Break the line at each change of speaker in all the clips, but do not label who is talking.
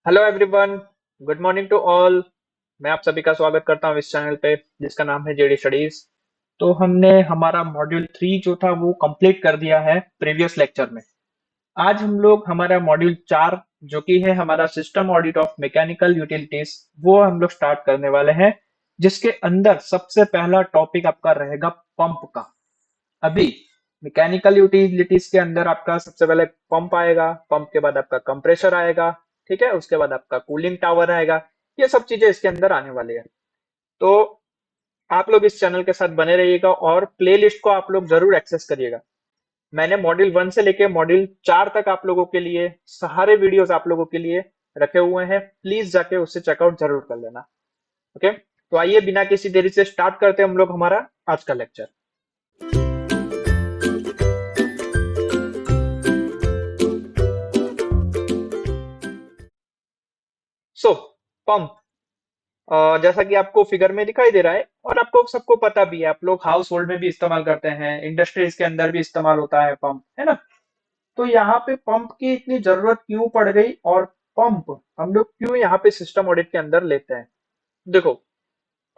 Hello everyone. Good morning to all. मैं आप सभी का स्वागत करता हूँ इस चैनल पे जिसका नाम है जेडी स्टडीज। तो हमने हमारा मॉड्यूल 3 जो था वो कंप्लीट कर दिया है प्रीवियस लेक्चर में। आज हम लोग हमारा मॉड्यूल 4 जो कि है हमारा system audit of mechanical utilities वो हम लोग स्टार्ट करने वाले हैं, जिसके अंदर सबसे पहला टॉपिक आपका रहेगा पंप का। अभी मैकेनिकल यूटिलिटीज के अंदर आपका सबसे पहले पंप आएगा, पंप के बाद आपका कंप्रेसर आएगा, ठीक है, उसके बाद आपका कूलिंग टावर आएगा। ये सब चीजें इसके अंदर आने वाली है। तो आप लोग इस चैनल के साथ बने रहिएगा और प्लेलिस्ट को आप लोग जरूर एक्सेस करिएगा। मैंने मॉड्यूल 1 से लेके मॉड्यूल 4 तक आप लोगों के लिए सारे वीडियोस आप लोगों के लिए रखे हुए हैं, प्लीज जाके उससे चेकआउट जरूर कर लेना। ओके, तो आइए बिना किसी देरी से स्टार्ट करते हैं हम लोग हमारा आज का लेक्चर। सो पंप, जैसा कि आपको फिगर में दिखाई दे रहा है और आपको सबको पता भी है, आप लोग हाउस होल्ड में भी इस्तेमाल करते हैं, इंडस्ट्रीज के अंदर भी इस्तेमाल होता है पंप, है ना। तो यहाँ पे पंप की इतनी जरूरत क्यों पड़ गई और पंप हम लोग क्यों यहाँ पे सिस्टम ऑडिट के अंदर लेते हैं। देखो,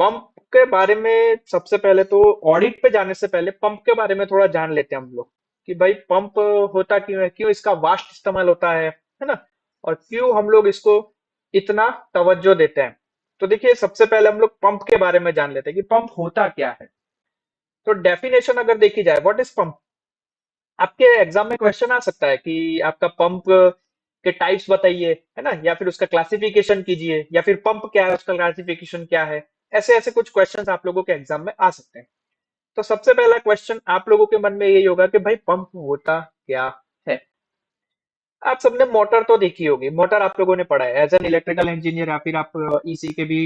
पंप के बारे में सबसे पहले तो ऑडिट पे जाने से पहले पंप के बारे में थोड़ा जान लेते हैं हम लोग कि भाई पंप होता क्यों है, क्यों इसका वास्ट इस्तेमाल होता है ना, और क्यों हम लोग इसको इतना तवज्जो देते हैं। तो देखिए, सबसे पहले हम लोग पंप के बारे में जान लेते हैं कि पंप होता क्या है। तो डेफिनेशन अगर देखी जाए, व्हाट इज पंप, आपके एग्जाम में क्वेश्चन आ सकता है कि आपका पंप के टाइप्स बताइए, है ना, या फिर उसका क्लासिफिकेशन कीजिए, या फिर पंप क्या है उसका क्लासिफिकेशन क्या है। ऐसे ऐसे कुछ क्वेश्चंस आप लोगों के एग्जाम में आ सकते हैं। तो सबसे पहला क्वेश्चन आप लोगों के मन में यही होगा कि भाई पंप होता क्या है। आप सबने मोटर तो देखी होगी, मोटर आप लोगों ने पढ़ा है एज एन इलेक्ट्रिकल इंजीनियर, या फिर आप ईसी के भी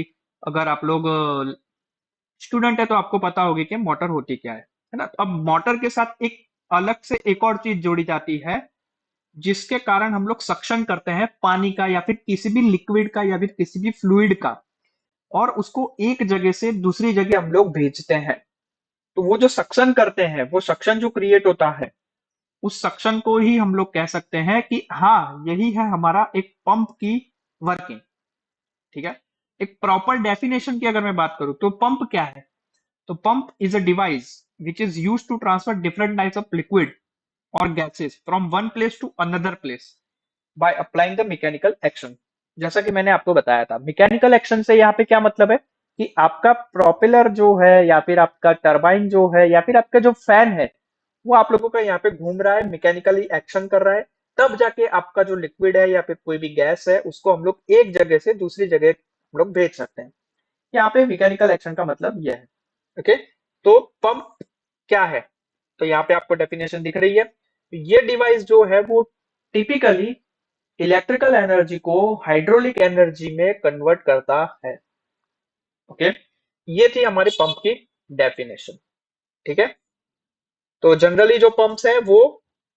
अगर आप लोग स्टूडेंट है तो आपको पता होगी कि मोटर होती क्या है ना। अब मोटर के साथ एक अलग से एक और चीज जोड़ी जाती है, जिसके कारण हम लोग सक्शन करते हैं पानी का या फिर किसी भी लिक्विड का या फिर किसी भी फ्लूइड का, और उसको एक जगह से दूसरी जगह हम लोग भेजते हैं। तो वो जो सक्शन करते हैं, वो सक्शन जो क्रिएट होता है, उस सक्शन को ही हम लोग कह सकते हैं कि हाँ, यही है हमारा एक पंप की वर्किंग। ठीक है, एक प्रॉपर डेफिनेशन की अगर मैं बात करूं तो पंप क्या है। तो pump is a device which is use to transfer different types of liquid और gases from one place to another place by applying the mechanical action. जैसा कि मैंने आपको बताया था, मैकेनिकल एक्शन से यहाँ पे क्या मतलब है कि आपका प्रोपेलर जो है या फिर आपका टरबाइन जो है या फिर आपका जो फैन है, वो आप लोगों का यहाँ पे घूम रहा है, मैकेनिकली एक्शन कर रहा है, तब जाके आपका जो लिक्विड है या फिर कोई भी गैस है उसको हम लोग एक जगह से दूसरी जगह हम लोग भेज सकते हैं। यहाँ पे मैकेनिकल एक्शन का मतलब यह है। ओके, तो पंप क्या है, तो यहाँ पे आपको डेफिनेशन दिख रही है। ये डिवाइस जो है वो टिपिकली इलेक्ट्रिकल एनर्जी को हाइड्रोलिक एनर्जी में कन्वर्ट करता है। ओके, ये थी हमारी पंप की डेफिनेशन। ठीक है, तो जनरली जो पंप्स हैं वो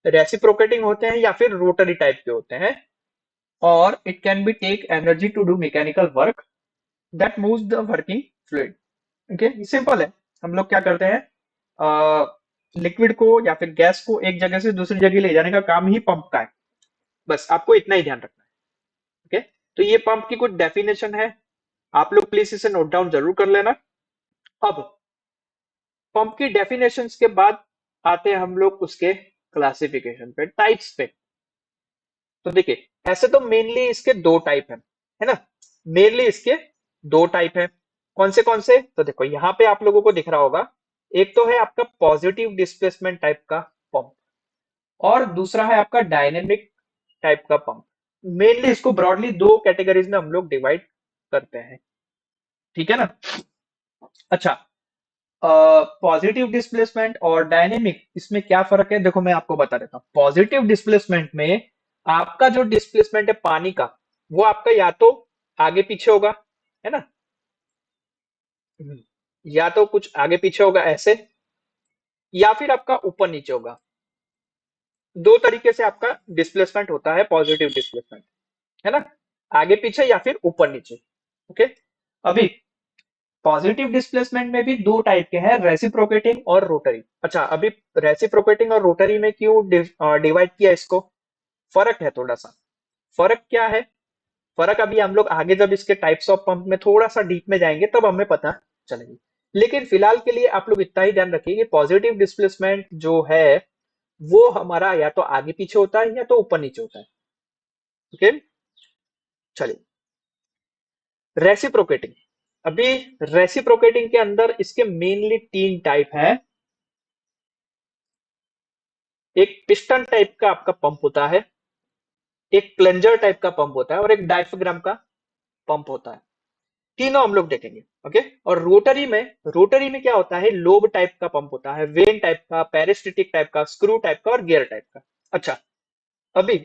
रेसिप्रोकेटिंग होते हैं या फिर रोटरी टाइप के होते हैं, और it can be take energy to do mechanical work that moves the working fluid. Okay, simple है। हम लोग क्या करते हैं, लिक्विड को या फिर गैस को एक जगह से दूसरी जगह ले जाने का काम ही पंप का है। बस आपको इतना ही ध्यान रखना है। ओके, तो ये पंप की कुछ डेफिनेशन है, आप लोग प्लीज इसे नोट डाउन जरूर कर लेना। अब पंप की डेफिनेशंस के बाद आते हैं हम लोग उसके क्लासिफिकेशन पे, टाइप्स पे। तो देखिए, ऐसे तो मेनली इसके दो टाइप है ना, मेनली इसके दो टाइप है। कौन से, तो देखो यहाँ पे आप लोगों को दिख रहा होगा, एक तो है आपका पॉजिटिव डिस्प्लेसमेंट टाइप का पंप, और दूसरा है आपका डायनेमिक टाइप का पंप। मेनली इसको ब्रॉडली दो कैटेगरीज में हम लोग डिवाइड करते हैं। ठीक है ना। अच्छा, पॉजिटिव डिस्प्लेसमेंट और डायनेमिक, इसमें क्या फर्क है, देखो मैं आपको बता देता हूँ। पॉजिटिव डिस्प्लेसमेंट में आपका जो डिस्प्लेसमेंट है पानी का, वो आपका या तो आगे पीछे होगा, है ना, या तो कुछ आगे पीछे होगा ऐसे, या फिर आपका ऊपर नीचे होगा। दो तरीके से आपका डिस्प्लेसमेंट होता है पॉजिटिव डिस्प्लेसमेंट, है ना, आगे पीछे या फिर ऊपर नीचे। ओके, अभी पॉजिटिव डिस्प्लेसमेंट में भी दो टाइप के हैं, रेसिप्रोकेटिंग और रोटरी। अच्छा, अभी रेसिप्रोकेटिंग और रोटरी में क्यों डिवाइड किया इसको, फर्क है थोड़ा सा। फर्क क्या है, फर्क अभी हम लोग आगे जब इसके टाइप्स ऑफ पंप में थोड़ा सा डीप में जाएंगे तब हमें पता चलेगी। लेकिन फिलहाल के लिए आप लोग इतना ही ध्यान रखिए कि पॉजिटिव डिस्प्लेसमेंट जो है वो हमारा या तो आगे पीछे होता है या तो ऊपर नीचे होता है। ओके, चलिए रेसिप्रोकेटिंग। अभी रेसिप्रोकेटिंग के अंदर इसके मेनली तीन टाइप है। एक पिस्टन टाइप का आपका पंप होता है, एक प्लंजर टाइप का पंप होता है और एक डायफ्राम का पंप होता है। तीनों हम लोग देखेंगे। ओके, और रोटरी में क्या होता है, लोब टाइप का पंप होता है, वेन टाइप का, पेरिस्टिटिक टाइप का, स्क्रू टाइप का और गियर टाइप का। अच्छा, अभी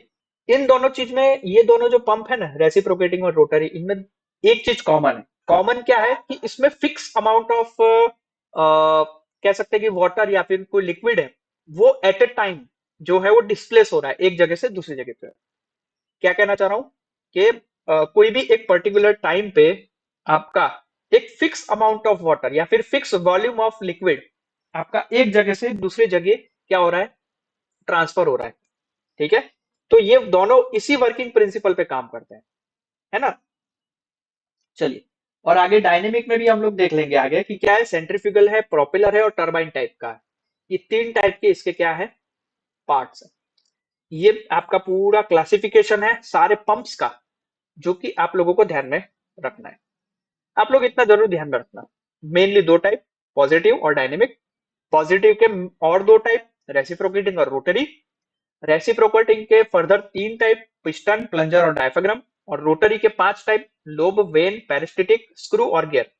इन दोनों चीज में ये दोनों जो पंप है ना, रेसिप्रोकेटिंग और रोटरी, इनमें एक चीज कॉमन है। कॉमन क्या है कि इसमें फिक्स अमाउंट ऑफ कह सकते हैं कि वाटर या फिर कोई लिक्विड है वो एट ए टाइम जो है वो डिस्प्लेस हो रहा है एक जगह से दूसरी जगह पे। क्या कहना चाह रहा हूं कि कोई भी एक पर्टिकुलर टाइम पे आपका एक फिक्स अमाउंट ऑफ वाटर या फिर फिक्स वॉल्यूम ऑफ लिक्विड आपका एक जगह से दूसरी जगह क्या हो रहा है, ट्रांसफर हो रहा है। ठीक है, तो ये दोनों इसी वर्किंग प्रिंसिपल पे काम करते हैं, है ना। चलिए, और आगे डायनेमिक में भी हम लोग देख लेंगे आगे कि क्या है, सेंट्रीफ्यूगल है, प्रोपेलर है और टरबाइन टाइप का है। ये तीन टाइप के इसके क्या है, पार्ट्स है। ये आपका पूरा क्लासिफिकेशन है सारे पंप्स का, जो कि आप लोगों को ध्यान में रखना है। आप लोग इतना जरूर ध्यान में रखना, मेनली दो टाइप, पॉजिटिव और डायनेमिक। पॉजिटिव के और दो टाइप, रेसिप्रोकेटिंग और रोटरी। रेसिप्रोकेटिंग के फर्दर तीन टाइप, पिस्टन, प्लंजर और डायफ्राम। और रोटरी के पांच टाइप, लोब, वेन, पेरिस्टिटिक, स्क्रू और गियर।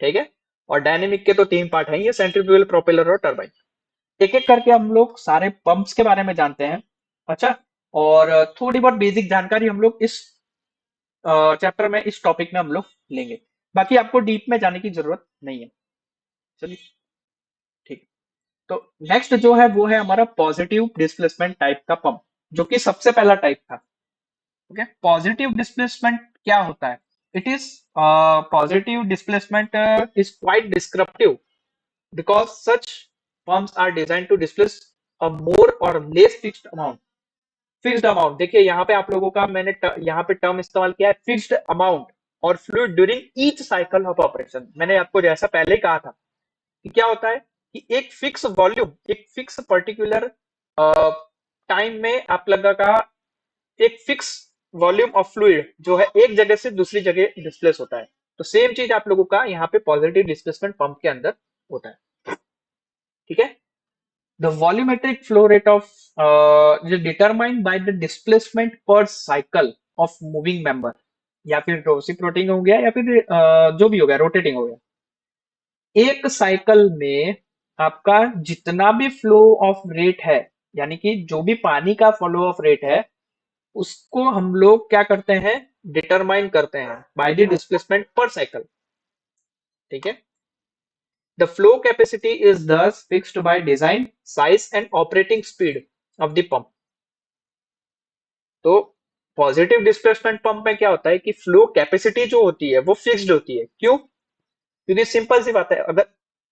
ठीक है, और डायनेमिक के तो तीन पार्ट हैं, ये सेंट्रीफ्यूगल, प्रोपेलर और टरबाइन। एक एक करके हम लोग सारे पंप्स के बारे में जानते हैं। अच्छा, और थोड़ी बहुत बेसिक जानकारी हम लोग इस चैप्टर में, इस टॉपिक में हम लोग लेंगे। बाकी आपको डीप में जाने की जरूरत नहीं है। चलिए, ठीक। तो नेक्स्ट जो है वो है हमारा पॉजिटिव डिस्प्लेसमेंट टाइप का पंप, जो कि सबसे पहला टाइप था। ओके, पॉजिटिव डिस्प्लेसमेंट क्या होता है, it is positive displacement is quite descriptive because such pumps are design to displace a more और less fixed amount. Fixed amount देखिए यहाँ पे आप लोगों का मैंने यहाँ पे टर्म इस्तेमाल किया है, फिक्स्ड अमाउंट और fluid during each cycle of operation. मैंने आपको जैसा पहले कहा था कि क्या होता है कि एक फिक्स वॉल्यूम, एक फिक्स पर्टिकुलर टाइम में आप लोगों का एक फिक्स वॉल्यूम ऑफ फ्लूइड जो है एक जगह से दूसरी जगह डिस्प्लेस होता है। तो सेम चीज आप लोगों का यहाँ पे पॉजिटिव डिस्प्लेसमेंट पंप के अंदर होता है। ठीक है, the volumetric flow rate of is determined by the displacement per cycle of moving member, या फिर रेसिप्रोकेटिंग हो गया या फिर जो भी हो गया, रोटेटिंग हो गया। एक साइकिल में आपका जितना भी फ्लो ऑफ रेट है, यानी कि जो भी पानी का फ्लो ऑफ रेट है, उसको हम लोग क्या करते हैं, डिटरमाइन करते हैं बाय द डिस्प्लेसमेंट पर साइकिल। ठीक है, the flow capacity is thus fixed by design, size and operating speed of the pump। तो पॉजिटिव डिस्प्लेसमेंट पंप में क्या होता है कि फ्लो कैपेसिटी जो होती है वो फिक्स्ड होती है। क्यों? क्योंकि सिंपल सी बात है, अगर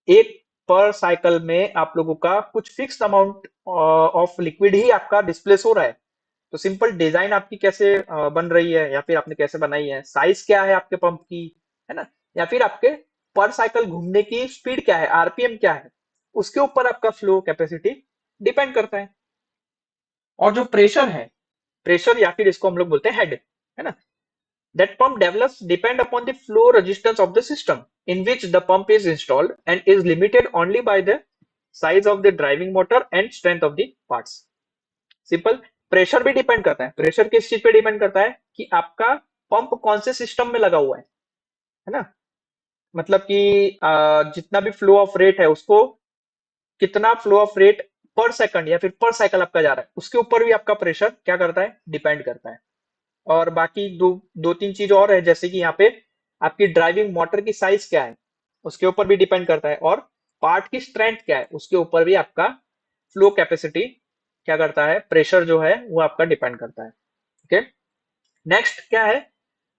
एक पर साइकिल में आप लोगों का कुछ फिक्स्ड अमाउंट ऑफ लिक्विड ही आपका डिस्प्लेस हो रहा है, तो सिंपल डिजाइन आपकी कैसे बन रही है या फिर आपने कैसे बनाई है, साइज क्या है आपके पंप की, है ना, या फिर आपके पर साइकिल घूमने की स्पीड क्या है, आरपीएम क्या है, उसके ऊपर आपका फ्लो कैपेसिटी डिपेंड करता है। और जो प्रेशर है, प्रेशर या फिर इसको हम लोग बोलते हैं हेड, है ना, that pump develops depend upon the flow resistance of the system in which the pump is installed and is limited only by the size of the driving motor and strength of the parts। Simple, pressure भी depend करता है। Pressure किस चीज पे depend करता है कि आपका पंप कौन से सिस्टम में लगा हुआ है ना, मतलब कि जितना भी फ्लो ऑफ रेट है उसको, कितना फ्लो ऑफ रेट पर सेकंड या फिर पर साइकिल आपका जा रहा है, उसके ऊपर भी आपका प्रेशर क्या करता है, डिपेंड करता है। और बाकी दो दो तीन चीज और है, जैसे कि यहाँ पे आपकी ड्राइविंग मोटर की साइज क्या है उसके ऊपर भी डिपेंड करता है, और पार्ट की स्ट्रेंथ क्या है उसके ऊपर भी आपका फ्लो कैपेसिटी क्या करता है, प्रेशर जो है वो आपका डिपेंड करता है। ओके, नेक्स्ट क्या है,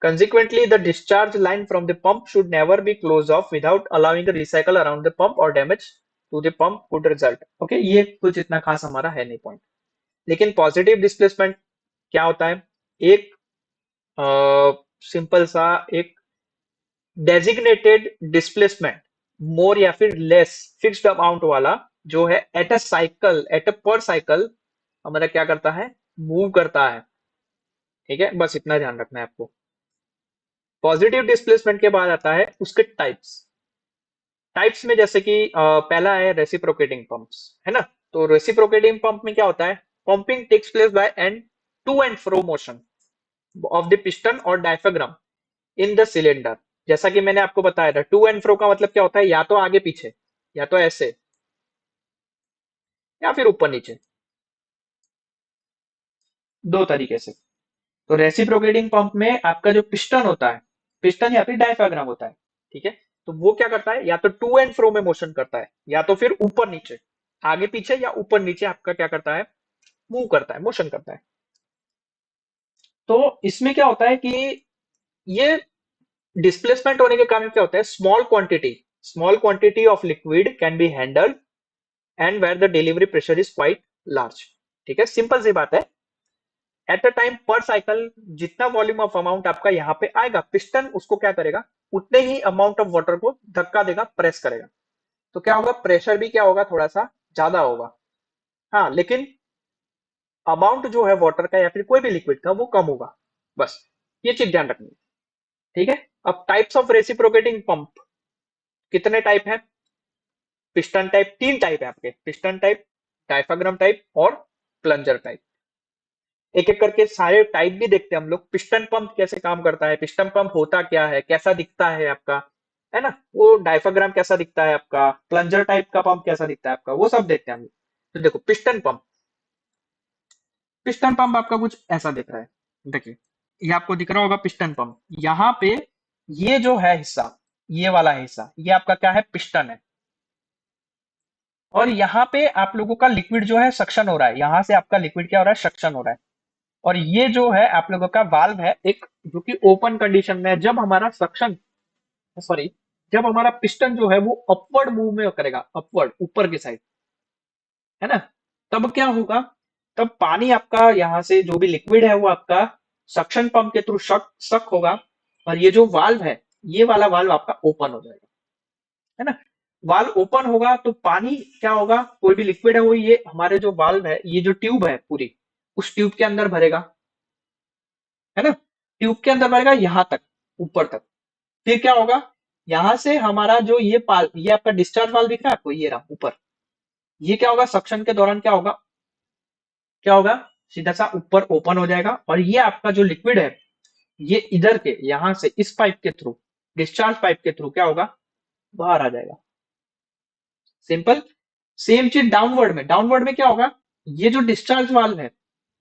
consequently the discharge line from the pump should never be closed off without allowing the recycle around the pump or damage to the pump could result। Okay, ये कुछ इतना खास हमारा है नहीं पॉइंट। लेकिन पॉजिटिव डिस्प्लेसमेंट क्या होता है, एक सिंपल सा एक डेजिग्नेटेड डिस्प्लेसमेंट मोर या फिर लेस फिक्स्ड अमाउंट वाला जो है at a cycle at a पर साइकिल हमारा क्या करता है, मूव करता है। ठीक है, बस इतना ध्यान रखना है आपको। पॉजिटिव डिस्प्लेसमेंट के बाद आता है उसके टाइप्स। टाइप्स में जैसे कि पहला है रेसिप्रोकेटिंग पंप्स, है ना। तो रेसिप्रोकेटिंग पंप में क्या होता है, pumping takes place by and to and fro motion of the piston और डायफ्राम इन द सिलेंडर। जैसा कि मैंने आपको बताया था, टू एंड फ्रो का मतलब क्या होता है, या तो आगे पीछे, या तो ऐसे, या फिर ऊपर नीचे, दो तरीके से। तो रेसिप्रोकेटिंग पंप में आपका जो पिस्टन होता है, पिस्टन या फिर डायफ्राम होता है, ठीक है। तो वो क्या करता है, या तो टू एंड फ्रो में मोशन करता है, या तो फिर ऊपर नीचे, आगे पीछे या ऊपर नीचे आपका क्या करता है, मूव करता है, मोशन करता है। तो इसमें क्या होता है कि ये डिस्प्लेसमेंट होने के कारण क्या होता है, small quantity of liquid can be handled and where the delivery pressure is quite large. ठीक है, सिंपल सी बात है। एट अ टाइम पर साइकिल जितना वॉल्यूम ऑफ अमाउंट आपका यहाँ पे आएगा, पिस्टन उसको क्या करेगा, उतने ही अमाउंट ऑफ वाटर को धक्का देगा, प्रेस करेगा। तो क्या होगा, प्रेशर भी क्या होगा, थोड़ा सा ज्यादा होगा। हाँ, लेकिन अमाउंट जो है वाटर का या फिर कोई भी लिक्विड का वो कम होगा। बस ये चीज ध्यान रखनी है। ठीक है। अब टाइप्स ऑफ रेसिप्रोकेटिंग पंप कितने टाइप है, पिस्टन टाइप, तीन टाइप है आपके, पिस्टन टाइप, डायफ्राम टाइप और प्लंजर टाइप। एक एक करके सारे टाइप भी देखते हैं हम लोग। पिस्टन पंप कैसे काम करता है, पिस्टन पंप होता क्या है, कैसा दिखता है आपका, है ना। वो डायफ्राम कैसा दिखता है आपका, प्लंजर टाइप का पंप कैसा दिखता है आपका, वो सब देखते हैं हम लोग। तो देखो पिस्टन पंप, पिस्टन पंप आपका कुछ ऐसा दिख रहा है। देखिए, ये आपको दिख रहा होगा पिस्टन पंप। यहाँ पे ये जो है हिस्सा, ये वाला हिस्सा, ये आपका क्या है, पिस्टन है। और यहाँ पे आप लोगों का लिक्विड जो है सक्शन हो रहा है, यहाँ से आपका लिक्विड क्या हो रहा है, सक्शन हो रहा है। और ये जो है आप लोगों का वाल्व है एक, जो कि ओपन कंडीशन में है। जब हमारा सक्शन, सॉरी, जब हमारा पिस्टन जो है वो अपवर्ड मूव में करेगा, अपवर्ड ऊपर की साइड, है ना, तब क्या होगा, तब पानी आपका यहाँ से जो भी लिक्विड है वो आपका सक्शन पंप के थ्रू शक सक होगा। और ये जो वाल्व है, ये वाला वाल्व आपका ओपन हो जाएगा, है ना। वाल्व ओपन होगा तो पानी क्या होगा, कोई भी लिक्विड है वो ये हमारे जो वाल्व है, ये जो ट्यूब है पूरी, उस ट्यूब के अंदर भरेगा, है ना। ट्यूब के अंदर भरेगा यहाँ तक, ऊपर तक। फिर क्या होगा, यहां से हमारा जो ये आपका डिस्चार्ज वाल्व दिख रहा है आपको, ये रहा ऊपर। ये क्या होगा, सक्शन के दौरान क्या होगा, क्या होगा, सीधा सा ऊपर ओपन हो जाएगा। और ये आपका जो लिक्विड है, ये इधर के यहां से इस पाइप के थ्रू, डिस्चार्ज पाइप के थ्रू क्या होगा, बाहर आ जाएगा। सिंपल। सेम चीज डाउनवर्ड में क्या होगा, ये जो डिस्चार्ज वाल्व है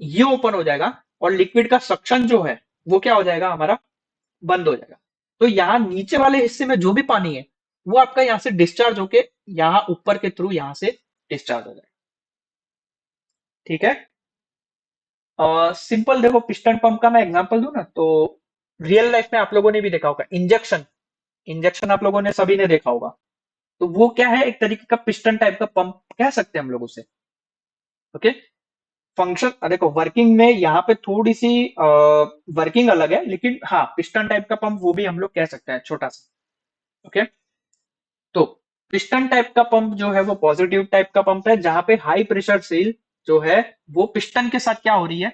ये ओपन हो जाएगा, और लिक्विड का सक्शन जो है वो क्या हो जाएगा हमारा, बंद हो जाएगा। तो यहाँ नीचे वाले हिस्से में जो भी पानी है वो आपका यहाँ से डिस्चार्ज होके यहाँ ऊपर के थ्रू यहाँ से डिस्चार्ज हो जाएगा। ठीक है। सिंपल देखो, पिस्टन पंप का मैं एग्जांपल दूं ना, तो रियल लाइफ में आप लोगों ने भी देखा होगा, इंजेक्शन, इंजेक्शन आप लोगों ने सभी ने देखा होगा। तो वो क्या है, एक तरीके का पिस्टन टाइप का पंप कह सकते हैं हम लोग उसे। ओके। फंक्शन देखो, वर्किंग में यहाँ पे थोड़ी सी वर्किंग अलग है, लेकिन हाँ पिस्टन टाइप का पंप वो भी हम लोग कह सकते हैं, छोटा सा। ओके। तो पिस्टन टाइप का पंप जो है वो पॉजिटिव टाइप का पंप है, जहां पे हाई प्रेशर सील जो है वो पिस्टन के साथ क्या हो रही है,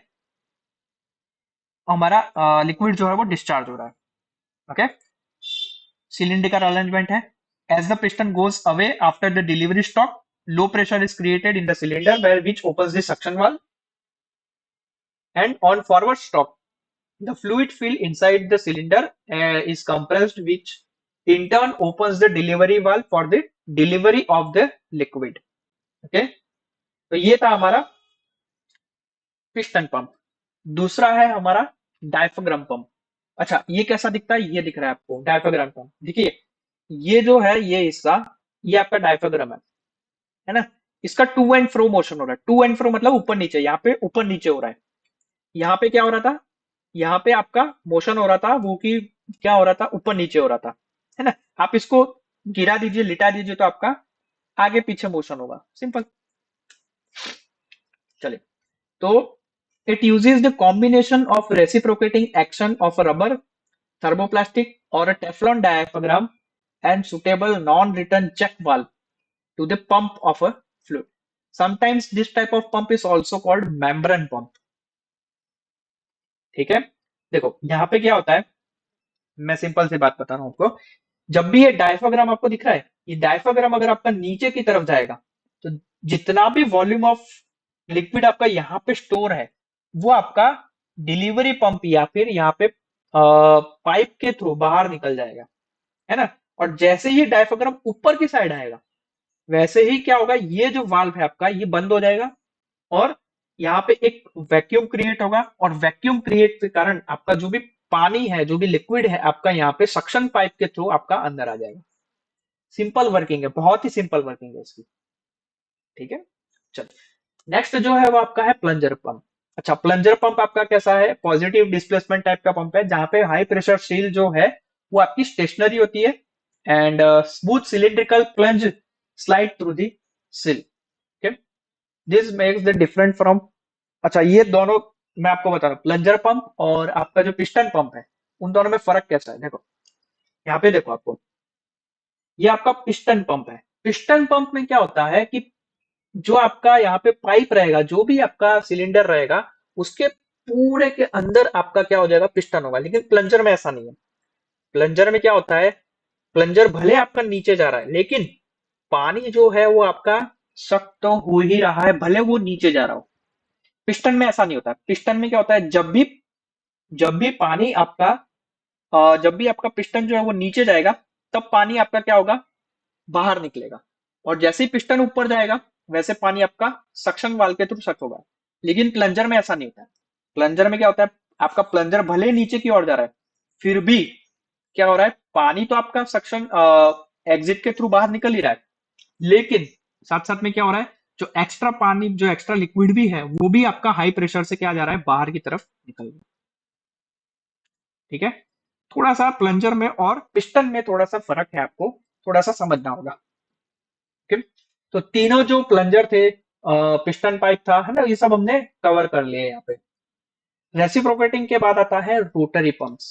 हमारा लिक्विड जो है वो डिस्चार्ज हो रहा है। ओके। सिलिंड्रिकल अरेंजमेंट है। As the piston goes away after the delivery stop, low pressure is created in the cylinder where which opens the suction valve, and on forward stop the fluid filled inside the cylinder is compressed, which in turn opens the delivery valve for the delivery of the liquid. Okay. तो ये था हमारा piston pump. दूसरा है हमारा diaphragm pump. अच्छा, ये कैसा दिखता है, ये दिख रहा है आपको डायफ्राम पंप, देखिए ये जो है ये हिस्सा, ये आपका डायफ्राम है ना। इसका टू एंड फ्रो मोशन हो रहा है, टू एंड फ्रो मतलब ऊपर नीचे, यहाँ पे ऊपर नीचे हो रहा है। यहाँ पे क्या हो रहा था, यहाँ पे आपका मोशन हो रहा था वो कि क्या हो रहा था, ऊपर नीचे हो रहा था, है ना। आप इसको गिरा दीजिए, लिटा दीजिए, तो आपका आगे पीछे मोशन होगा, सिंपल। चलिए, तो It uses the combination of reciprocating action of a rubber, thermoplastic, or a Teflon diaphragm and suitable non-return check valve to the pump of a fluid. Sometimes this type of pump is also called membrane pump. ठीक है, देखो यहाँ पे क्या होता है, मैं simple सी बात बता रहा हूँ आपको। जब भी ये डायफ्राग्राम आपको दिख रहा है, ये डायफ्राग्राम अगर आपका नीचे की तरफ जाएगा तो जितना भी वॉल्यूम ऑफ लिक्विड आपका यहाँ पे स्टोर है वो आपका डिलीवरी पंप या फिर यहाँ पे पाइप के थ्रू बाहर निकल जाएगा, है ना। और जैसे ही डायफ्राग्राम ऊपर की साइड आएगा वैसे ही क्या होगा, ये जो वाल्व है आपका ये बंद हो जाएगा और यहाँ पे एक वैक्यूम क्रिएट होगा और वैक्यूम क्रिएट के कारण आपका जो भी पानी है, जो भी लिक्विड है आपका यहाँ पे सक्शन पाइप के थ्रू आपका अंदर आ जाएगा। सिंपल वर्किंग है, बहुत ही सिंपल वर्किंग है इसकी। ठीक है, चलो नेक्स्ट जो है वो आपका है प्लंजर पंप। अच्छा, प्लंजर पंप आपका कैसा है, पॉजिटिव डिस्प्लेसमेंट टाइप का पंप है जहां पे हाई प्रेशर सील जो है वो आपकी स्टेशनरी होती है and smooth cylindrical plunge slide through the seal. Okay, this makes the different from, अच्छा ये दोनों मैं आपको बता रहा हूँ, प्लंजर पंप और आपका जो पिस्टन पंप है उन दोनों में फर्क कैसा है। देखो यहाँ पे देखो आपको, ये आपका पिस्टन पंप है। पिस्टन पंप में क्या होता है कि जो आपका यहाँ पे पाइप रहेगा, जो भी आपका सिलेंडर रहेगा उसके पूरे के अंदर आपका क्या हो जाएगा, पिस्टन होगा। लेकिन प्लंजर में ऐसा नहीं है। प्लंजर में क्या होता है, प्लंजर भले आपका नीचे जा रहा है लेकिन पानी जो है वो आपका सख्त तो हो ही रहा है भले वो नीचे जा रहा हो। पिस्टन में ऐसा नहीं होता। पिस्टन में क्या होता है, जब भी पानी आपका जब भी आपका पिस्टन जो है वो नीचे जाएगा तब पानी आपका क्या होगा, बाहर निकलेगा। और जैसे ही पिस्टन ऊपर जाएगा वैसे पानी आपका सक्शन वाल्व के थ्रू सक होगा। लेकिन प्लंजर में ऐसा नहीं होता है। प्लंजर में क्या होता है, आपका प्लंजर भले नीचे की ओर जा रहा है फिर भी क्या हो रहा है, पानी तो आपका सक्शन एग्जिट के थ्रू बाहर निकल ही रहा है, लेकिन साथ साथ में क्या हो रहा है, जो एक्स्ट्रा पानी, जो एक्स्ट्रा लिक्विड भी है वो भी आपका हाई प्रेशर से क्या जा रहा है, बाहर की तरफ निकल रहा है। ठीक है, थोड़ा सा प्लंजर में और पिस्टन में थोड़ा सा फर्क है, आपको थोड़ा सा समझना होगा। ठीक है, तो तीनों जो प्लंजर थे, पिस्टन पाइप था, है ना, ये सब हमने कवर कर लिए यहाँ पे। रेसिप्रोकेटिंग के बाद आता है रोटरी पंप्स।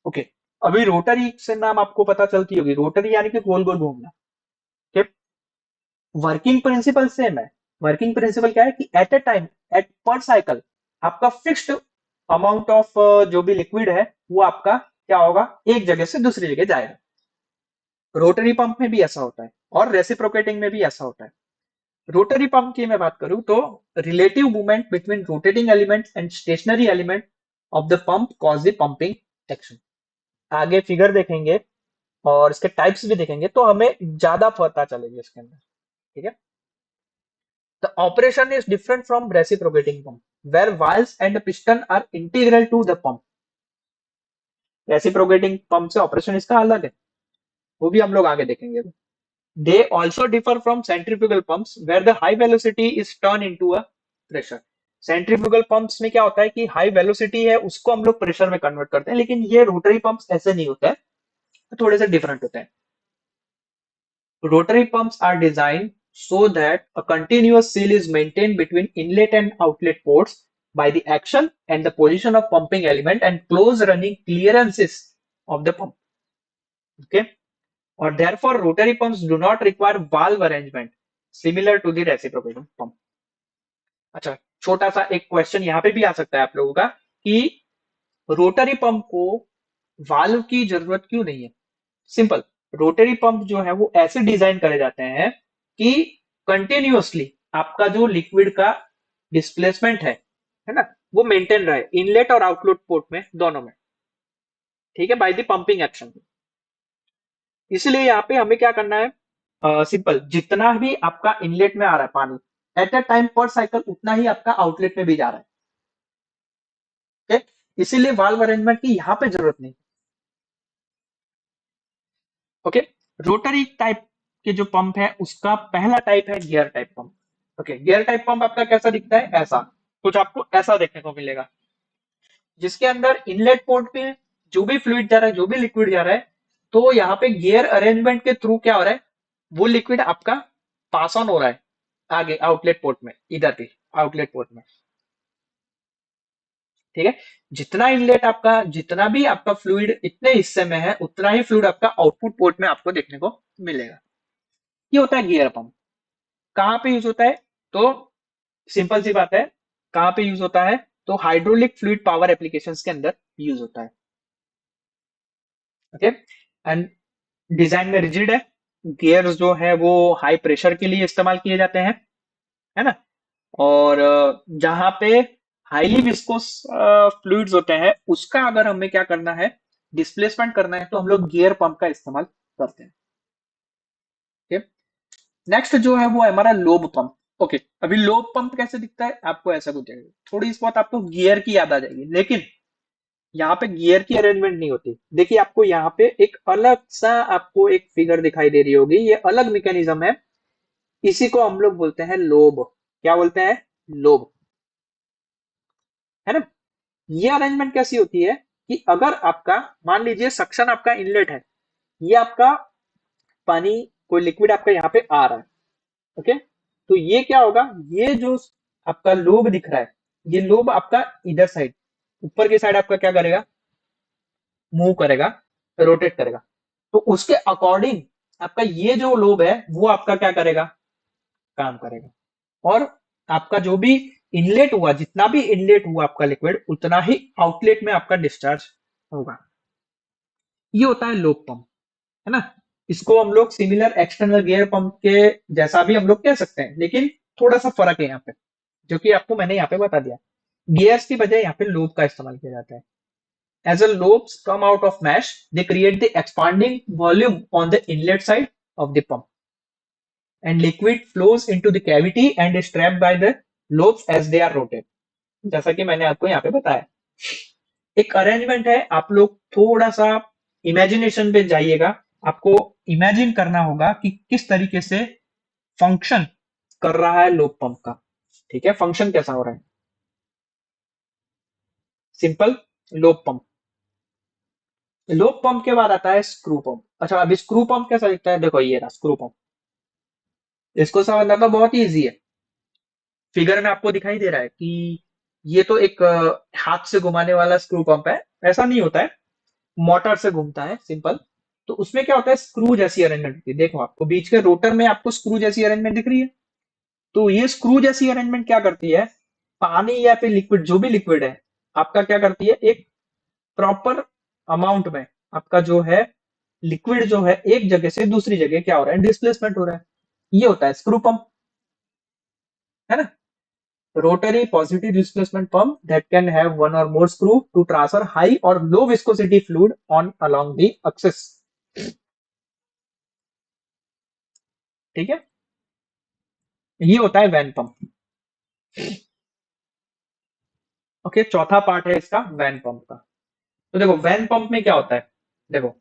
ओके, अभी रोटरी से नाम आपको पता चलती होगी, रोटरी यानी कि गोल गोल घूमना। ठीक, वर्किंग प्रिंसिपल सेम है। वर्किंग प्रिंसिपल क्या है कि एट ए टाइम, एट पर साइकिल आपका फिक्स्ड अमाउंट ऑफ जो भी लिक्विड है वो आपका क्या होगा, एक जगह से दूसरी जगह जाएगा। रोटरी पंप में भी ऐसा होता है और रेसिप्रोकेटिंग में भी ऐसा होता है। रोटरी पंप की मैं बात करूं तो relative movement between rotating element and stationary element of the pump cause the pumping action. आगे फिगर देखेंगे और इसके टाइप्स भी देखेंगे तो हमें ज्यादा पता चलेगी इसके अंदर। ठीक है, the operation is different from reciprocating pump where valves and piston are integral to the pump। Reciprocating pump से ऑपरेशन इसका अलग है, वो भी हम लोग आगे देखेंगे। They also differ from centrifugal pumps where the high velocity is turned into a pressure। Centrifugal pumps में क्या होता है कि हाई वेलोसिटी है उसको हम लोग प्रेशर में कन्वर्ट करते हैं, लेकिन ये रोटरी पंप्स ऐसे नहीं होता है, थोड़े से डिफरेंट होते हैं। Rotary pumps are designed so that a continuous seal is maintained between inlet and outlet ports by the action and the position of pumping element and close running clearances of the pump। Okay, or therefore rotary pumps do not require valve arrangement similar to the reciprocating pump। अच्छा, छोटा सा एक question यहाँ पे भी आ सकता है आप लोगों का कि रोटरी पंप को वाल्व की जरूरत क्यों नहीं है। सिंपल, रोटरी पंप जो है वो ऐसे डिजाइन करे जाते हैं कि कंटिन्यूअसली आपका जो लिक्विड का डिस्प्लेसमेंट है ना, वो मेंटेन रहे इनलेट और आउटलेट पोर्ट में, दोनों में। ठीक है, बाय द पंपिंग एक्शन। इसलिए यहाँ पे हमें क्या करना है, सिंपल, जितना भी आपका इनलेट में आ रहा है पानी एट अ टाइम पर साइकिल उतना ही आपका आउटलेट में भी जा रहा है। ठीक, इसीलिए वाल्व अरेंजमेंट की यहाँ पे जरूरत नहीं। ओके, रोटरी टाइप के जो पंप है उसका पहला टाइप है gear type pump. Okay, gear type pump आपका कैसा दिखता है, ऐसा कुछ आपको ऐसा देखने को मिलेगा, जिसके अंदर इनलेट पोर्ट पे जो भी फ्लूइड जा रहा है, जो भी लिक्विड जा रहा है, तो यहाँ पे गियर अरेंजमेंट के थ्रू क्या हो रहा है, वो लिक्विड आपका पास ऑन हो रहा है आगे आउटलेट पोर्ट में, इधर भी आउटलेट पोर्ट में। ठीक है। जितना इनलेट आपका, जितना भी आपका फ्लूइड इतने हिस्से में है, उतना ही फ्लूइड आपका आउटपुट पोर्ट में आपको देखने को मिलेगा। ये होता है गियर पंप। कहाँ पे यूज होता है? तो सिंपल सी बात है, कहाँ पे यूज होता है? तो हाइड्रोलिक फ्लूइड पावर एप्लीकेशंस के अंदर यूज होता है। ओके। एंड डिजाइन में रिजिड है। गियर्स जो है वो हाई प्रेशर के लिए इस्तेमाल किए जाते हैं, है ना। और जहां पे हाईली विस्कोस फ्लूइड्स होते हैं, उसका अगर हमें क्या करना है, डिस्प्लेसमेंट करना है, तो हम लोग गियर पंप का इस्तेमाल करते हैं। ठीक। नेक्स्ट जो है वो है हमारा लोब पंप। ओके, अभी लोब पंप कैसे दिखता है आपको ऐसा कुछ है। थोड़ी इस बात आपको गियर की याद आ जाएगी, लेकिन यहाँ पे गियर की अरेंजमेंट नहीं होती। देखिए आपको यहाँ पे एक अलग सा आपको एक फिगर दिखाई दे रही होगी, ये अलग मैकेनिज्म है। इसी को हम लोग बोलते हैं लोब। क्या बोलते हैं? लोब, है ना। ये अरेंजमेंट कैसी होती है कि अगर आपका, मान लीजिए सक्शन आपका इनलेट है, ये आपका पानी, कोई लिक्विड आपका यहाँ पे आ रहा है। ओके, तो ये क्या होगा, ये जो आपका लोब दिख रहा है, ये लोब आपका इधर साइड, ऊपर की साइड आपका क्या करेगा, मूव करेगा, रोटेट करेगा। तो उसके अकॉर्डिंग आपका ये जो लोब है वो आपका क्या करेगा, काम करेगा। और आपका जो भी इनलेट हुआ, जितना भी इनलेट हुआ आपका लिक्विड, उतना ही आउटलेट में आपका डिस्चार्ज होगा। ये होता है लोब पंप, है ना। इसको हम लोग सिमिलर एक्सटर्नल गियर पंप के जैसा भी हम लोग कह सकते हैं, लेकिन थोड़ा सा फर्क है यहाँ पे, जो कि आपको मैंने यहाँ पे बता दिया। गियर्स की बजाय यहाँ पे लोब का इस्तेमाल किया जाता है। As the lobes come out of mesh, they create the expanding volume on the inlet side of the pump, and liquid flows into the cavity and is trapped by the lobes as they are rotated. जैसा कि मैंने आपको यहाँ पे बताया, एक arrangement है। आप लोग थोड़ा सा इमेजिनेशन पे जाइएगा, आपको इमेजिन करना होगा कि किस तरीके से फंक्शन कर रहा है लोब पंप का। ठीक है, फंक्शन कैसा हो रहा है। Simple, lobe pump. Lobe pump के बाद आता है स्क्रू पंप। अच्छा, अभी स्क्रू पंप कैसा दिखता है, देखो ये रहा स्क्रू पंप। इसको समझना तो बहुत ही ईजी है। फिगर में आपको दिखाई दे रहा है कि ये तो एक हाथ से घुमाने वाला स्क्रू पंप है। ऐसा नहीं होता है, मोटर से घूमता है, सिंपल। तो उसमें क्या होता है, स्क्रू जैसी अरेंजमेंट होती है। देखो आपको बीच के रोटर में आपको स्क्रू जैसी अरेंजमेंट दिख रही है। तो ये स्क्रू जैसी अरेंजमेंट क्या करती है, पानी या फिर लिक्विड, जो भी लिक्विड है आपका, क्या करती है, एक प्रॉपर अमाउंट में आपका जो है लिक्विड जो है एक जगह से दूसरी जगह क्या हो रहा है, डिस्प्लेसमेंट हो रहा है। ये होता है स्क्रू पंप, है ना। Rotary positive displacement pump that can have one or more screw to transfer high or low viscosity fluid on along the axis. ठीक है, ये होता है वैन पंप। ओके, चौथा पार्ट है इसका वैन पंप का। तो देखो वैन पंप में क्या होता है, देखो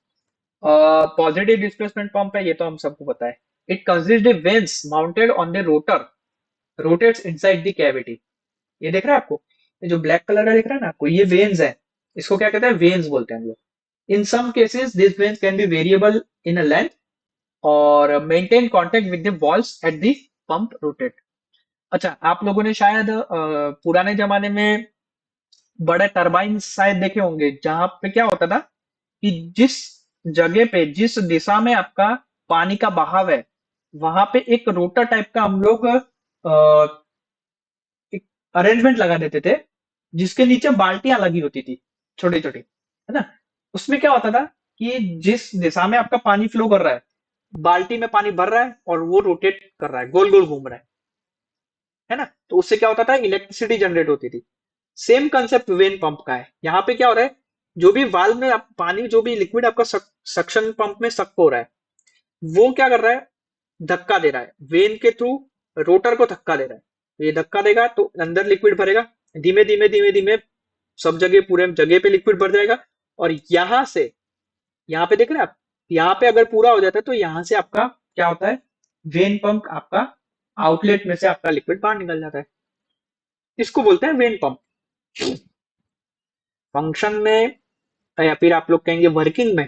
पॉजिटिव डिस्प्लेसमेंट पंप है, ये तो हम सबको पता है। It consist the veins mounted on the rotor, rotates inside the cavity. ये देख रहा है आपको, ये जो ब्लैक कलर का दिख रहा है ना आपको, ये वेन्स है। इसको क्या कहते हैं, वेन्स बोलते हैं हम लोग। In some cases, these veins can be variable in a length or maintain contact with the walls at the pump rotate. अच्छा, आप लोगों ने शायद पुराने जमाने में बड़े टरबाइन शायद देखे होंगे, जहां पे क्या होता था कि जिस जगह पे, जिस दिशा में आपका पानी का बहाव है, वहां पे एक रोटर टाइप का हम लोग एक अरेंजमेंट लगा देते थे, जिसके नीचे बाल्टियां लगी होती थी, छोटी छोटी, है ना। उसमें क्या होता था कि जिस दिशा में आपका पानी फ्लो कर रहा है, बाल्टी में पानी भर रहा है और वो रोटेट कर रहा है, गोल गोल घूम रहा है ना। तो उससे क्या होता था, इलेक्ट्रिसिटी जनरेट होती थी। सेम कंसेप्ट वेन पंप का है। यहाँ पे क्या हो रहा है, जो भी वाल्व में आप पानी, जो भी लिक्विड आपका सक्शन पंप में सक हो रहा है, वो क्या कर रहा है, धक्का दे रहा है वेन के थ्रू, रोटर को धक्का दे रहा है। तो ये धक्का देगा तो अंदर लिक्विड भरेगा, धीमे धीमे धीमे धीमे सब जगह, पूरे जगह पे लिक्विड भर जाएगा। और यहां से, यहाँ पे देख रहे हैं आप, यहाँ पे अगर पूरा हो जाता है तो यहाँ से आपका क्या होता है, वेन पंप आपका आउटलेट में से आपका लिक्विड बाहर निकल जाता है। इसको बोलते हैं वेन पंप। फंक्शन में या फिर आप लोग कहेंगे वर्किंग में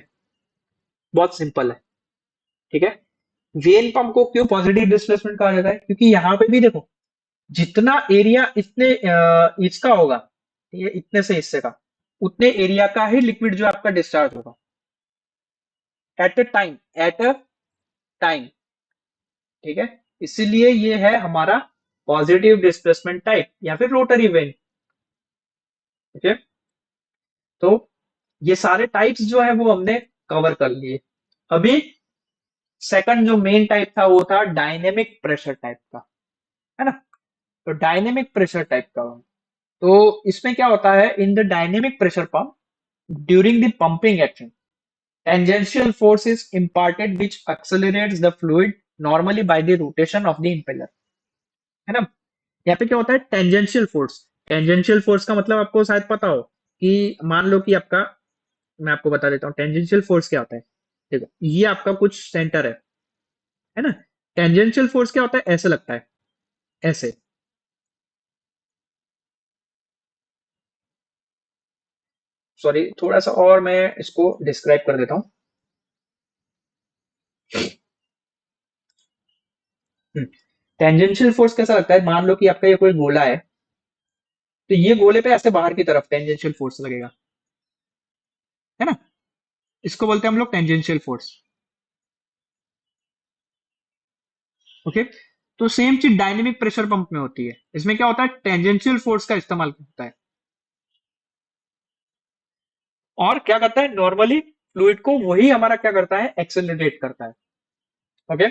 बहुत सिंपल है। ठीक है, वेन पंप को क्यों पॉजिटिव डिस्प्लेसमेंट कहा जाता है, क्योंकि यहाँ पे भी देखो, जितना एरिया इसने इसका होगा, ये इतने से हिस्से का, उतने एरिया का ही लिक्विड जो आपका डिस्चार्ज होगा eight a time, eight a time. ठीक है, इसीलिए ये है हमारा पॉजिटिव डिस्प्लेसमेंट टाइप या फिर रोटरी वेन। ओके, तो ये सारे टाइप्स जो है वो हमने कवर कर लिए। अभी सेकंड जो मेन टाइप था वो था डायनेमिक प्रेशर टाइप का, है ना। तो डायनेमिक प्रेशर टाइप का, तो इसमें क्या होता है, in the dynamic pressure pump during the pumping action tangential force is imparted which accelerates the fluid normally by the rotation of the impeller, है ना। यहाँ पे क्या होता है टेंजेंशियल फोर्स। टेंजेंशियल फोर्स का मतलब आपको शायद पता हो कि मान लो कि आपका, मैं आपको बता देता हूँ टेंजेंशियल फोर्स क्या होता है। देखो ये आपका कुछ सेंटर है ना। टेंजेंशियल फोर्स क्या होता है, ऐसे लगता है, ऐसे। सॉरी, थोड़ा सा और मैं इसको डिस्क्राइब कर देता हूँ। टेंजेंशियल फोर्स कैसा लगता है, मान लो कि आपका ये कोई गोला है, तो ये गोले पे ऐसे बाहर की तरफ टेंजेंशियल फोर्स लगेगा, है ना। इसको बोलते हैं हम लोग टेंजेंशियल फोर्स। ओके, तो सेम चीज डायनेमिक प्रेशर पंप में होती है। इसमें क्या होता है, टेंजेंशियल फोर्स का इस्तेमाल होता है और क्या करता है, नॉर्मली फ्लूइड को वही हमारा क्या करता है, एक्सेलरेट करता है। ओके,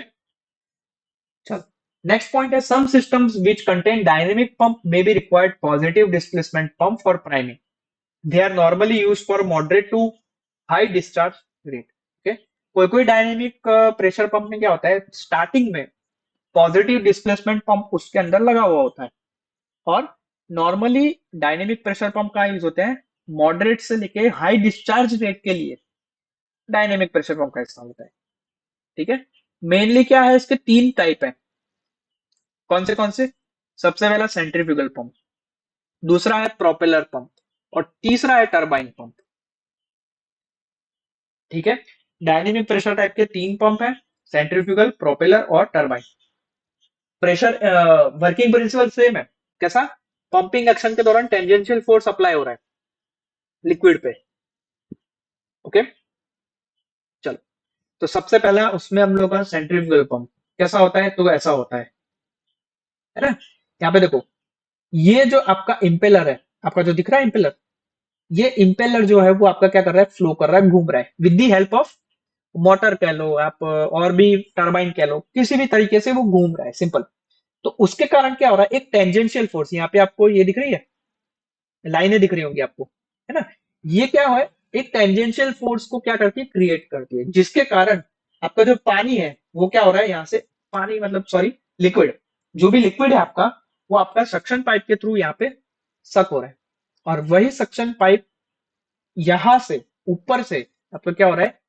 चलो नेक्स्ट पॉइंट है, some systems which contain dynamic pump may be required positive displacement pump for priming, they are normally used for moderate to high discharge rate. Okay, कोई कोई डायनेमिक प्रेशर पंप में क्या होता है, starting में positive displacement pump उसके अंदर लगा हुआ होता है, और नॉर्मली डायनेमिक प्रेशर पंप कहाँ यूज होते हैं, मॉडरेट से लेके हाई डिस्चार्ज रेट के लिए डायनेमिक प्रेशर पंप का इस्तेमाल होता है। ठीक है, मेनली क्या है, इसके तीन टाइप है। कौन से, सबसे पहला सेंट्रीफ्यूगल पंप, दूसरा है प्रोपेलर पंप, और तीसरा है टरबाइन पंप। ठीक है, डायनेमिक प्रेशर टाइप के तीन पंप है, सेंट्रीफ्यूगल, प्रोपेलर और turbine. Pressure working principle same है, कैसा, पंपिंग एक्शन के दौरान टेंजेंशियल फोर्स अप्लाई हो रहा है लिक्विड पे। ओके, चलो, तो सबसे पहला उसमें हम लोग का सेंट्रीफ्यूगल पंप कैसा होता है, तो ऐसा होता है ना। यहाँ पे देखो, ये जो आपका इंपेलर है, आपका जो दिख रहा है इंपेलर, ये इंपेलर जो है वो आपका क्या कर रहा है, फ्लो कर रहा है, घूम रहा है with the help of motor कह लो आप, और भी टरबाइन कह लो, किसी भी तरीके से वो घूम रहा है, सिंपल। तो उसके कारण क्या हो रहा है, एक टेंजेंशियल फोर्स, यहाँ पे आपको ये दिख रही है, लाइनें दिख रही होंगी आपको, है ना। ये क्या है, एक टेंजेंशियल फोर्स को क्या करती है, क्रिएट करती है, जिसके कारण आपका जो पानी है वो क्या हो रहा है, यहाँ से पानी मतलब सॉरी लिक्विड, जो भी लिक्विड है आपका, वो आपका सक्शन पाइप के थ्रू यहाँ पे सक हो रहा है, और वही सक्शन पाइप यहां से ऊपर से आपका क्या हो रहा है,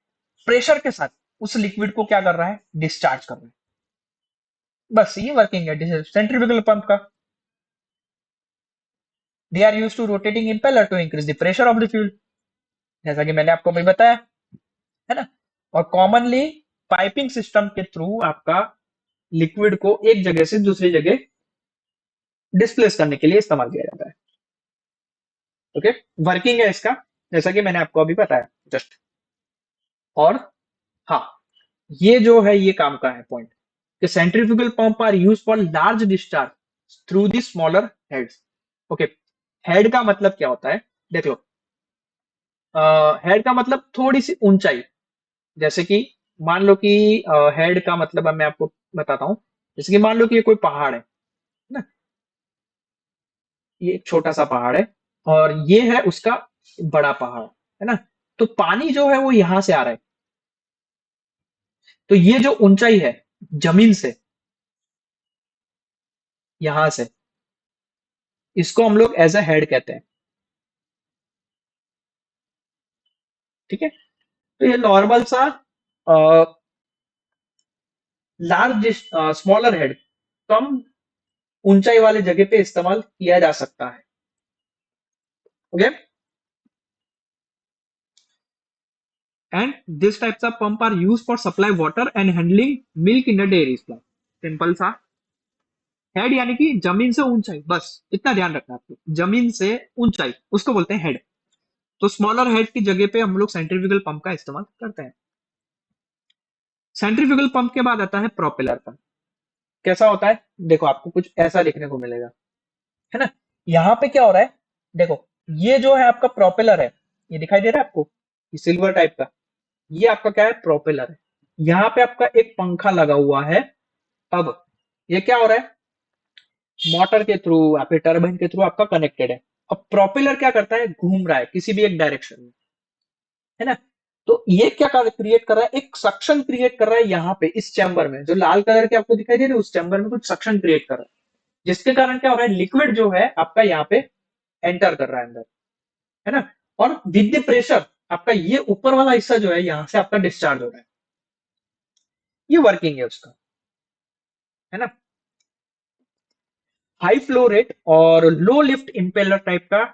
प्रेशर के साथ उस लिक्विड को क्या कर रहा है, डिस्चार्ज कर रहा है। बस ये वर्किंग है सेंट्रीफ्यूगल पंप का। They are use to rotating impeller to increase the pressure of the fuel, जैसा कि मैंने आपको अभी बताया, है ना। और कॉमनली पाइपिंग सिस्टम के थ्रू आपका लिक्विड को एक जगह से दूसरी जगह डिस्प्लेस करने के लिए इस्तेमाल किया जाता है। ओके, वर्किंग है इसका, जैसा कि मैंने आपको अभी बताया जस्ट। और हाँ, ये जो है ये काम का है पॉइंट, कि centrifugal pump are use for large discharge through the smaller heads. Okay, head का मतलब क्या होता है, देख लो, हेड का मतलब थोड़ी सी ऊंचाई, जैसे कि मान लो कि हेड का मतलब अब मैं आपको बताता हूँ, जैसे कि मान लो कि ये कोई पहाड़ है ना, ये एक छोटा सा पहाड़ है, और ये है उसका बड़ा पहाड़, है ना। तो पानी जो है वो यहां से आ रहा है, तो ये जो ऊंचाई है जमीन से, यहां से, इसको हम लोग एज अ हेड कहते हैं। ठीक है, तो ये नॉर्मल सा लार्ज स्मॉलर हेड, कम ऊंचाई वाले जगह पे इस्तेमाल किया जा सकता है। Okay, and this types of pump are use for supply water and handling milk in the dairy. Simple सा हेड यानी कि जमीन से ऊंचाई, बस इतना ध्यान रखना आपको, जमीन से ऊंचाई उसको बोलते हैं हेड। तो स्मॉलर हेड की जगह पे हम लोग सेंट्रीफ्यूगल पंप का इस्तेमाल करते हैं। सेंट्रीफ्यूगल पंप के बाद आता है प्रोपेलर पंप। कैसा होता है, देखो आपको कुछ ऐसा देखने को मिलेगा, है ना। यहाँ पे क्या हो रहा है, देखो ये जो है आपका प्रोपेलर है, ये दिखाई दे रहा है आपको, ये सिल्वर टाइप का, ये आपका क्या है, प्रोपेलर है। यहाँ पे आपका एक पंखा लगा हुआ है। अब ये क्या हो रहा है, मोटर के थ्रू या फिर टरबाइन के थ्रू आपका कनेक्टेड है। अब प्रोपेलर क्या करता है, घूम रहा है किसी भी एक डायरेक्शन में, है ना। तो ये क्या क्रिएट कर रहा है, एक सक्शन क्रिएट कर रहा है यहाँ पे इस चैम्बर में, जो लाल कलर के आपको दिखाई दे रहे हैं, उस चैम्बर में कुछ सक्शन क्रिएट कर रहा है, जिसके कारण क्या हो रहा है, लिक्विड जो है आपका यहाँ पे एंटर कर रहा है अंदर, है ना। और विद द प्रेशर आपका ये ऊपर वाला हिस्सा जो है यहाँ से आपका डिस्चार्ज हो रहा है, ये वर्किंग है उसका, है ना। हाई फ्लो रेट और लो लिफ्ट इम्पेलर टाइप का,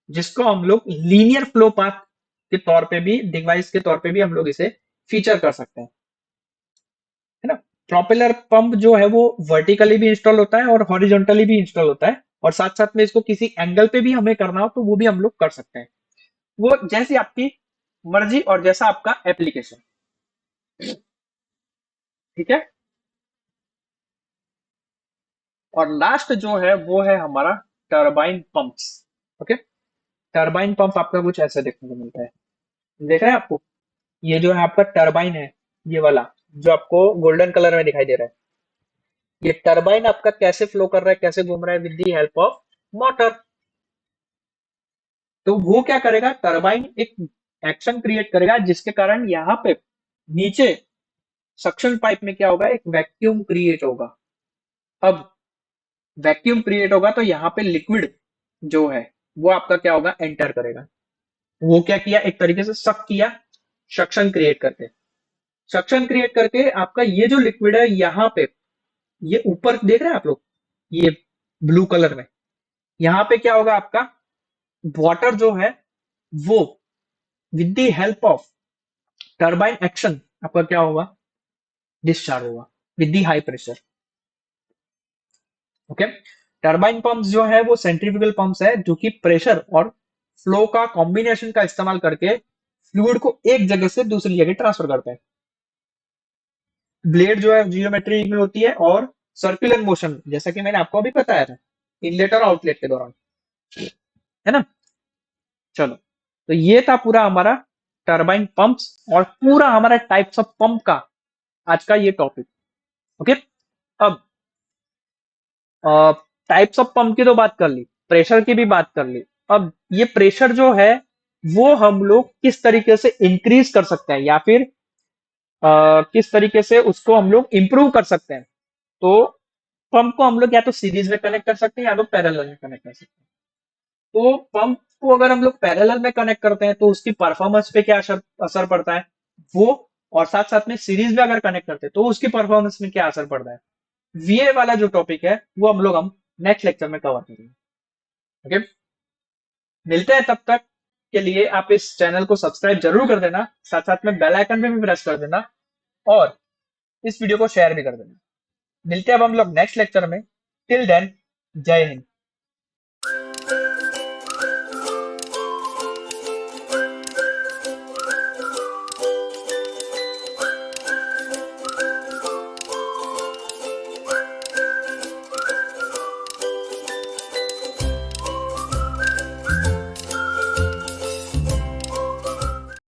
जिसको हम लोग लीनियर फ्लो पाथ के तौर पे भी, डिवाइस के तौर पे भी हम लोग इसे फीचर कर सकते हैं, है ना। प्रोपेलर पंप जो है वो वर्टिकली भी इंस्टॉल होता है और हॉरिजॉन्टली भी इंस्टॉल होता है, और साथ साथ में इसको किसी एंगल पे भी हमें करना हो तो वो भी हम लोग कर सकते हैं, वो जैसी आपकी मर्जी और जैसा आपका एप्लीकेशन, ठीक है। और लास्ट जो है वो है हमारा turbine pumps. Okay, turbine pump आपका कुछ ऐसा देखने को मिलता है, देख रहे हैं आपको, ये जो है आपका टरबाइन है, ये वाला जो आपको गोल्डन कलर में दिखाई दे रहा है, ये टरबाइन आपका कैसे फ्लो कर रहा है, कैसे घूम रहा है, with the help of motor. तो वो क्या करेगा, टरबाइन एक एक्शन क्रिएट करेगा, जिसके कारण यहाँ पे नीचे सक्शन पाइप में क्या होगा, एक वैक्यूम क्रिएट होगा। अब वैक्यूम क्रिएट होगा तो यहाँ पे लिक्विड जो है वो आपका क्या होगा, एंटर करेगा। वो क्या किया, एक तरीके से सक किया, सक्शन क्रिएट करके, सक्शन क्रिएट करके आपका ये जो लिक्विड है यहाँ पे, ये ऊपर देख रहे हैं आप लोग, ये ब्लू कलर में, यहाँ पे क्या होगा आपका, वाटर जो है वो with the help of turbine action आपका क्या होगा, डिस्चार्ज होगा with the high pressure. Okay, turbine pumps जो है वो सेंट्रीफ्यूगल पंप्स है, जो कि प्रेशर और फ्लो का कॉम्बिनेशन का इस्तेमाल करके फ्लूइड को एक जगह से दूसरी जगह ट्रांसफर करते हैं। ब्लेड जो है जियोमेट्री में होती है और सर्कुलर मोशन, जैसा कि मैंने आपको अभी बताया था, इनलेट और आउटलेट के दौरान, है ना। चलो, तो ये था पूरा हमारा टरबाइन पंप्स और पूरा हमारा टाइप्स ऑफ पंप का आज का ये टॉपिक। ओके, अब टाइप्स ऑफ पंप की तो बात कर ली, प्रेशर की भी बात कर ली। अब ये प्रेशर जो है वो हम लोग किस तरीके से इंक्रीज कर सकते हैं, या फिर किस तरीके से उसको हम लोग इंप्रूव कर सकते हैं। तो पंप को हम लोग या तो सीरीज में कनेक्ट कर सकते हैं या तो पैरेलल में कनेक्ट कर सकते हैं। तो पंप को अगर हम लोग पैरेलल में कनेक्ट करते हैं तो उसकी परफॉर्मेंस पे क्या असर असर पड़ता है वो, और साथ साथ में सीरीज में अगर कनेक्ट करते हैं तो उसकी परफॉर्मेंस में क्या असर पड़ता है, वीए वाला जो टॉपिक है वो हम नेक्स्ट लेक्चर में कवर करेंगे। ओके, मिलते हैं, तब तक के लिए आप इस चैनल को सब्सक्राइब जरूर कर देना, साथ साथ में बेल आइकन पे भी प्रेस कर देना, और इस वीडियो को शेयर भी कर देना। मिलते हैं अब हम लोग नेक्स्ट लेक्चर में। टिल देन, जय हिंद।